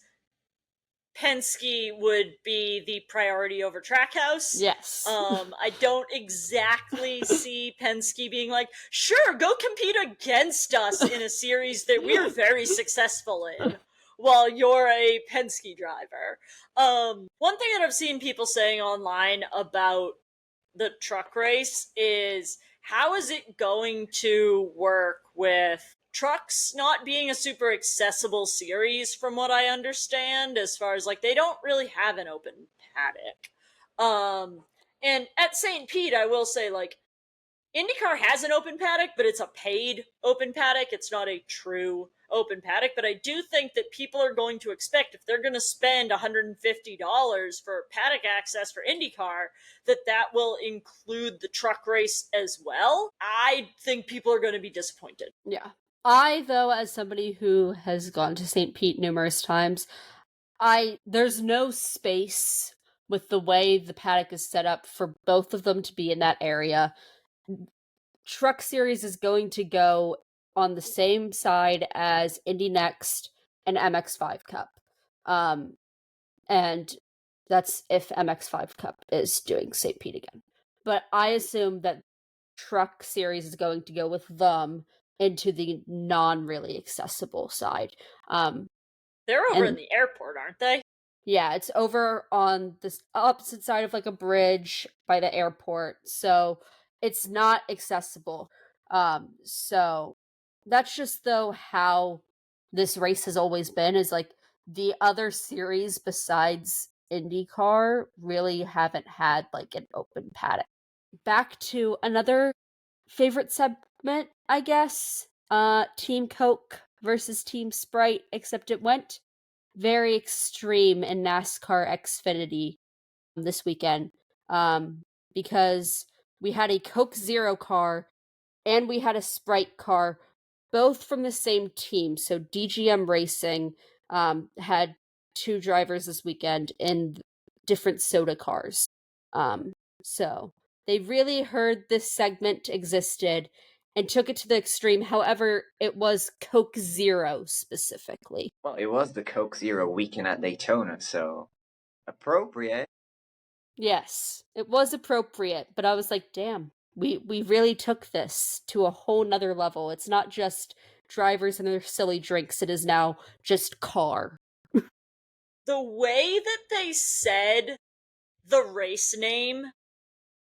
Speaker 3: Penske would be the priority over Trackhouse.
Speaker 1: Yes.
Speaker 3: I don't exactly see Penske being like, sure, go compete against us in a series that we're very successful in while you're a Penske driver. One thing that I've seen people saying online about the truck race is, how is it going to work with trucks not being a super accessible series, from what I understand, as far as like they don't really have an open paddock. And at St. Pete, I will say, like, IndyCar has an open paddock, but it's a paid open paddock. It's not a true open paddock. But I do think that people are going to expect, if they're going to spend $150 for paddock access for IndyCar, that will include the truck race as well. I think people are going to be disappointed.
Speaker 1: Yeah. Though, as somebody who has gone to St. Pete numerous times, there's no space with the way the paddock is set up for both of them to be in that area. Truck Series is going to go on the same side as Indy Next and MX5 Cup. And that's if MX5 Cup is doing St. Pete again. But I assume that Truck Series is going to go with them into the non-really accessible side.
Speaker 3: They're over in the airport, aren't they?
Speaker 1: Yeah, it's over on this opposite side of like a bridge by the airport. So it's not accessible. So that's just though how this race has always been is like the other series besides IndyCar really haven't had like an open paddock. Back to another favorite segment, I guess. Team Coke versus Team Sprite, except it went very extreme in NASCAR Xfinity this weekend. Because we had a Coke Zero car and we had a Sprite car, both from the same team. So DGM Racing had two drivers this weekend in different soda cars. Um, so they really heard this segment existed and took it to the extreme. However, it was Coke Zero specifically.
Speaker 2: Well, it was the Coke Zero weekend at Daytona, so appropriate.
Speaker 1: Yes, it was appropriate, but I was like, damn, we really took this to a whole nother level. It's not just drivers and their silly drinks, it is now just car.
Speaker 3: The way that they said the race name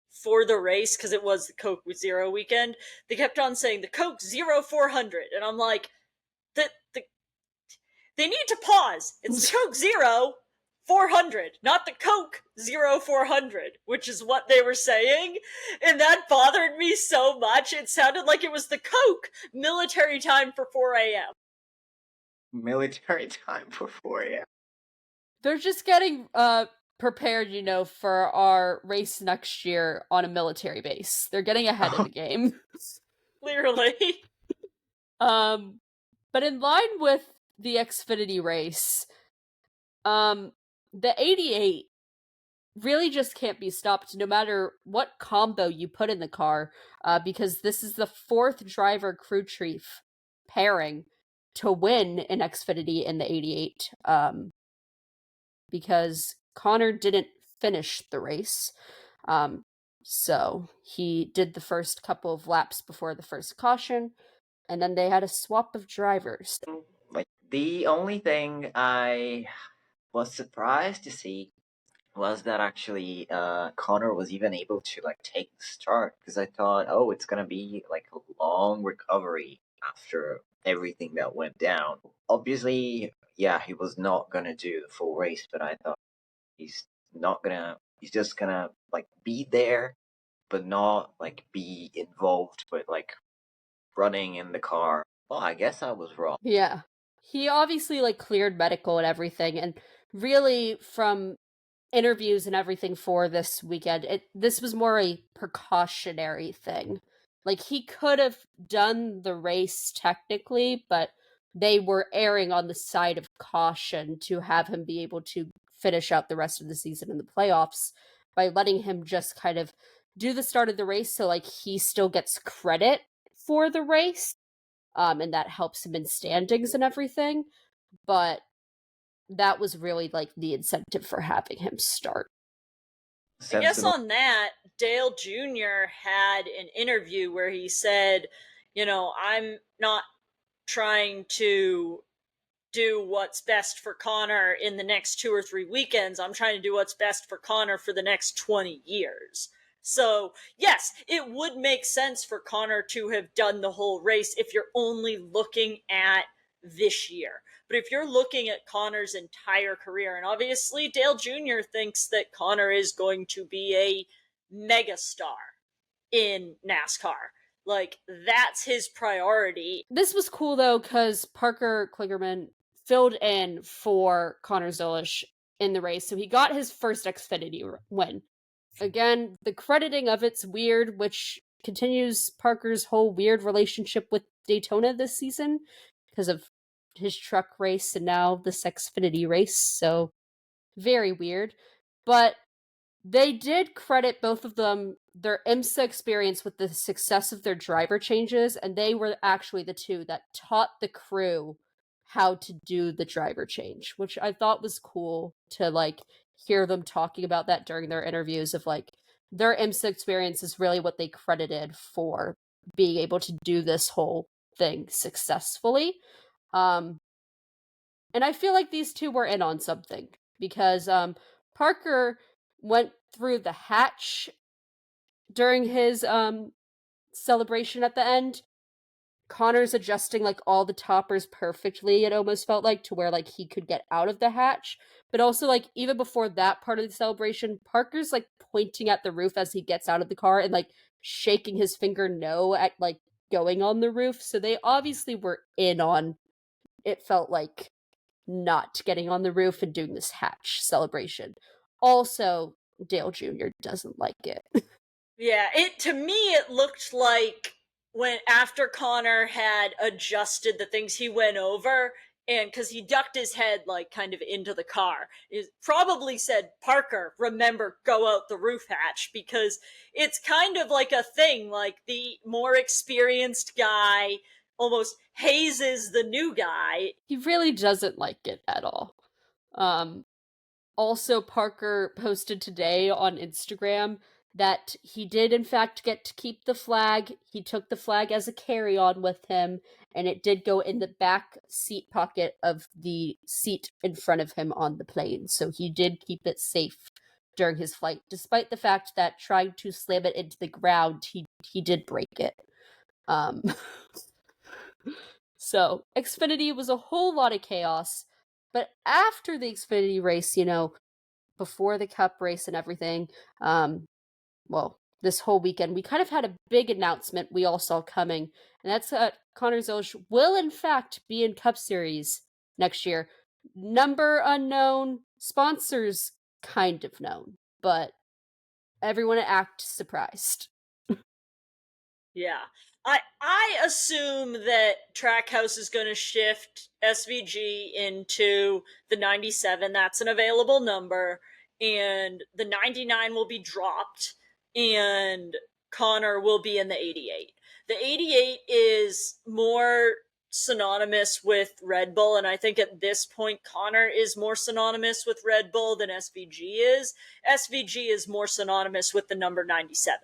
Speaker 3: for the race, because it was the Coke Zero weekend, they kept on saying the Coke Zero 400, and I'm like, the they need to pause. It's the Coke Zero 400, not the Coke Zero 400, which is what they were saying. And that bothered me so much. It sounded like it was the Coke military time for 4 a.m.
Speaker 2: Military time for 4 a.m.
Speaker 1: They're just getting prepared, for our race next year on a military base. They're getting ahead of the game.
Speaker 3: Clearly.
Speaker 1: But in line with the Xfinity race, the 88 really just can't be stopped no matter what combo you put in the car, because this is the fourth driver crew chief pairing to win in Xfinity in the 88, because Connor didn't finish the race. So he did the first couple of laps before the first caution, and then they had a swap of drivers.
Speaker 2: Like, the only thing I was surprised to see was that actually Connor was even able to like take the start, because I thought, oh, it's gonna be like a long recovery after everything that went down. Obviously, yeah, he was not gonna do the full race, but I thought he's just gonna like be there, but not like be involved with like running in the car. Well, I guess I was wrong.
Speaker 1: Yeah. He obviously like cleared medical and everything, and really from interviews and everything for this weekend, this was more a precautionary thing. Like he could have done the race technically, but they were erring on the side of caution to have him be able to finish out the rest of the season in the playoffs by letting him just kind of do the start of the race, so like he still gets credit for the race, and that helps him in standings and everything. But that was really like the incentive for having him start.
Speaker 3: I guess
Speaker 2: Sensible.
Speaker 3: on that, Dale Jr. had an interview where he said, I'm not trying to do what's best for Connor in the next 2 or 3 weekends. I'm trying to do what's best for Connor for the next 20 years. So, yes, it would make sense for Connor to have done the whole race if you're only looking at this year. But if you're looking at Connor's entire career, and obviously Dale Jr. thinks that Connor is going to be a megastar in NASCAR. Like, that's his priority.
Speaker 1: This was cool though, because Parker Kligerman filled in for Connor Zolish in the race, so he got his first Xfinity win. Again, the crediting of it's weird, which continues Parker's whole weird relationship with Daytona this season because of his truck race and now this Xfinity race, so very weird. But they did credit both of them their IMSA experience with the success of their driver changes, and they were actually the two that taught the crew how to do the driver change, which I thought was cool to like hear them talking about that during their interviews of like their IMSA experience is really what they credited for being able to do this whole thing successfully. And I feel like these two were in on something. because Parker went through the hatch during his celebration at the end. Connor's adjusting like all the toppers perfectly, it almost felt like, to where like he could get out of the hatch. But also, like, even before that part of the celebration, Parker's like pointing at the roof as he gets out of the car and like shaking his finger no at like going on the roof. So they obviously were in on, it felt like, not getting on the roof and doing this hatch celebration. Also, Dale Jr. doesn't like it.
Speaker 3: Yeah, to me it looked like when after Connor had adjusted the things he went over, and because he ducked his head like kind of into the car, is probably said, Parker, remember, go out the roof hatch, because it's kind of like a thing, like the more experienced guy almost hazes the new guy.
Speaker 1: He really doesn't like it at all. Also, Parker posted today on Instagram that he did, in fact, get to keep the flag. He took the flag as a carry on with him, and it did go in the back seat pocket of the seat in front of him on the plane. So he did keep it safe during his flight, despite the fact that trying to slam it into the ground, he did break it. Um, so Xfinity was a whole lot of chaos. But after the Xfinity race, before the Cup race and everything, well, this whole weekend, we kind of had a big announcement we all saw coming, and that's that Connor Zilisch will, in fact, be in Cup Series next year. Number unknown, sponsors kind of known, but everyone act surprised.
Speaker 3: Yeah. I assume that Trackhouse is going to shift SVG into the 97. That's an available number. And the 99 will be dropped. And Connor will be in the 88. The 88 is more synonymous with Red Bull. And I think at this point, Connor is more synonymous with Red Bull than SVG is. SVG is more synonymous with the number 97.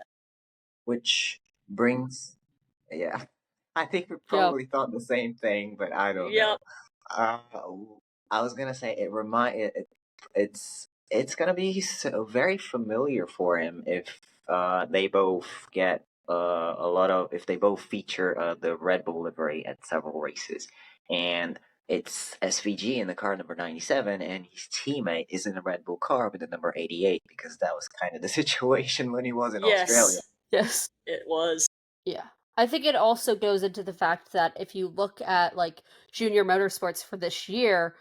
Speaker 2: Which brings, yeah, I think we
Speaker 1: Yep.
Speaker 2: probably thought the same thing, but I don't know.
Speaker 3: Yep.
Speaker 2: I was gonna say it's gonna be so very familiar for him if they both get a lot of if they both feature the Red Bull livery at several races, and it's SVG in the car number 97, and his teammate is in a Red Bull car with the number 88, because that was kind of the situation when he was in Australia.
Speaker 1: Yes.
Speaker 3: It was.
Speaker 1: Yeah. I think it also goes into the fact that if you look at like junior motorsports for this year,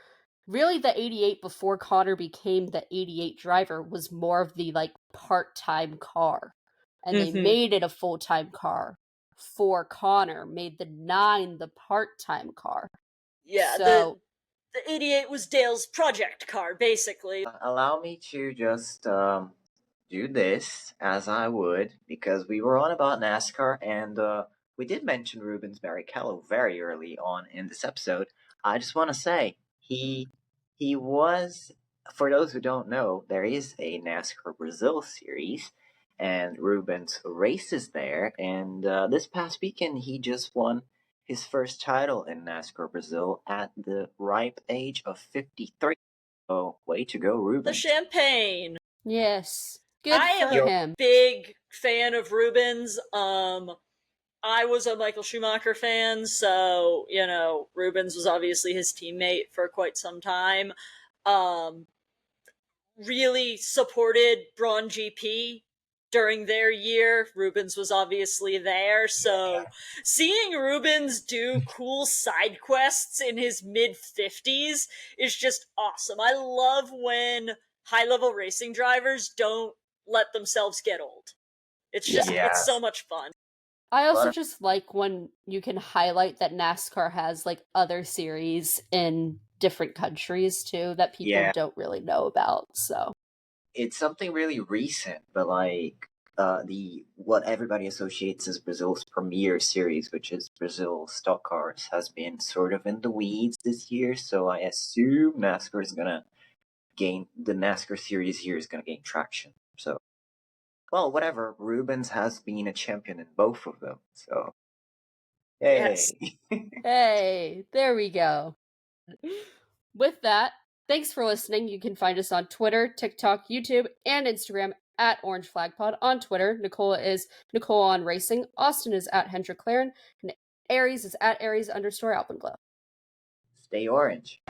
Speaker 1: really the 88 before Connor became the 88 driver was more of the like part-time car. And they made it a full-time car for Connor, made the 9 the part-time car.
Speaker 3: Yeah,
Speaker 1: So
Speaker 3: the 88 was Dale's project car, basically.
Speaker 2: Allow me to just do this as I would, because we were on about NASCAR, and we did mention Rubens Barrichello very early on in this episode. I just want to say he was, for those who don't know, there is a NASCAR Brazil series, and Rubens races there. And this past weekend, he just won his first title in NASCAR Brazil at the ripe age of 53. Oh, way to go,
Speaker 3: The
Speaker 2: Rubens.
Speaker 3: champagne.
Speaker 1: yes, good
Speaker 3: I
Speaker 1: for
Speaker 3: am
Speaker 1: him.
Speaker 3: Big fan of Rubens. I was a Michael Schumacher fan, so, Rubens was obviously his teammate for quite some time. Really supported Braun GP during their year. Rubens was obviously there, so seeing Rubens do cool side quests in his mid-50s is just awesome. I love when high-level racing drivers don't let themselves get old. It's just, it's so much fun.
Speaker 1: I also just like when you can highlight that NASCAR has like other series in different countries too that people don't really know about. So
Speaker 2: it's something really recent, but like the what everybody associates as Brazil's premier series, which is Brazil Stock Cars, has been sort of in the weeds this year. So I assume NASCAR is gonna the NASCAR series here is gonna gain traction. So, well, whatever. Rubens has been a champion in both of them. So, hey.
Speaker 3: Yes.
Speaker 1: hey, there we go. With that, Thanks for listening. You can find us on Twitter, TikTok, YouTube, and Instagram at Orange Flag Pod. On Twitter, Nicola is Nicole on Racing, Austin is at Hendrik Claren, and Aries is at Aries_Alpenglow.
Speaker 2: Stay orange.